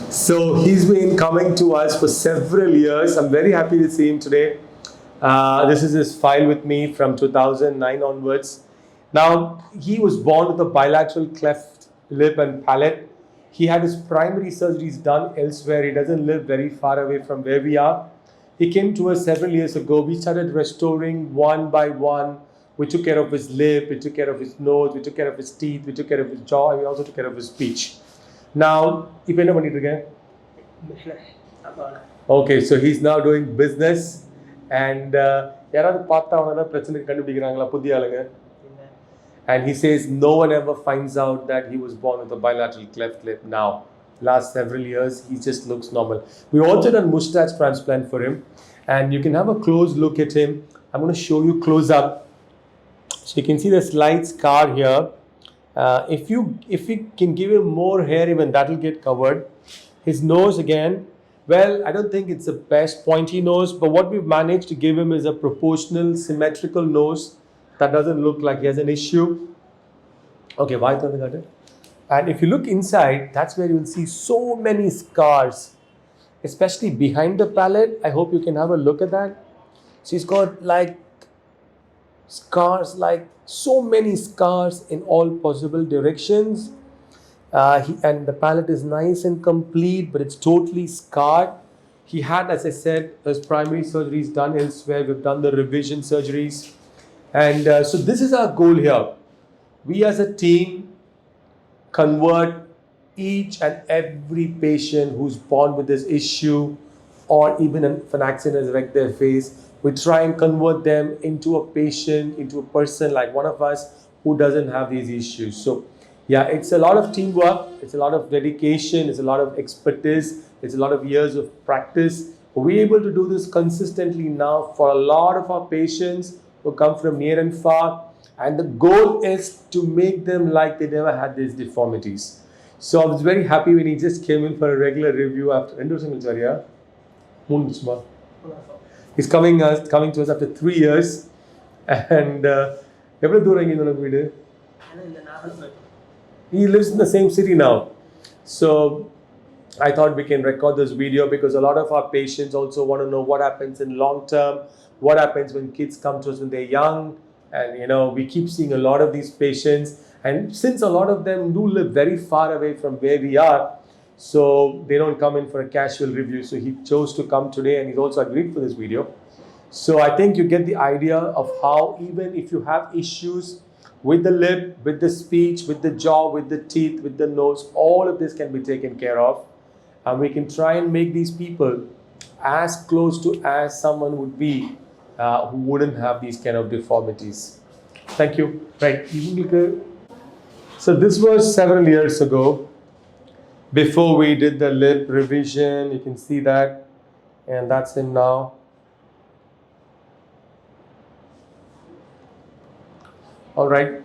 So he's been coming to us for several years. I'm very happy to see him today. This is his file with me from 2009 onwards. Now, he was born with a bilateral cleft lip and palate. He had his primary surgeries done elsewhere. He doesn't live very far away from where we are. He came to us several years ago. We started restoring one by one. We took care of his lip, we took care of his nose, we took care of his teeth, we took care of his jaw, and we also took care of his speech. Now, okay, so he's now doing business and and he says no one ever finds out that he was born with a bilateral cleft lip now. Last several years, he just looks normal. We also done mustache transplant for him, and you can have a close look at him. I'm going to show you close up. So you can see the slight scar here. If we can give him more hair, even that will get covered. His nose again, well, I don't think it's the best pointy nose, but what we've managed to give him is a proportional, symmetrical nose that doesn't look like he has an issue. Okay, why don't we got it? And if you look inside, that's where you will see so many scars, especially behind the palate. I hope you can have a look at that. So he's got like scars, like so many scars in all possible directions. And the palate is nice and complete, but it's totally scarred. He had, as I said, his primary surgeries done elsewhere. We've done the revision surgeries. And so this is our goal here. We as a team convert each and every patient who's born with this issue, or even if an accident has wrecked their face, we try and convert them into a patient, into a person like one of us who doesn't have these issues. So yeah, it's a lot of teamwork, it's a lot of dedication, it's a lot of expertise, it's a lot of years of practice. We're able to do this consistently now for a lot of our patients who come from near and far, and the goal is to make them like they never had these deformities. So I was very happy when he just came in for a regular review after he's coming to us after 3 years. And he lives in the same city now. So I thought we can record this video because a lot of our patients also want to know what happens in long term, what happens when kids come to us when they're young. And we keep seeing a lot of these patients, and since a lot of them do live very far away from where we are, so they don't come in for a casual review. So he chose to come today, and he's also agreed for this video. So I think you get the idea of how even if you have issues with the lip, with the speech, with the jaw, with the teeth, with the nose, all of this can be taken care of. And we can try and make these people as close to as someone would be who wouldn't have these kind of deformities. Thank you. Right. So this was several years ago, before we did the lip revision. You can see that, and that's him now. All right.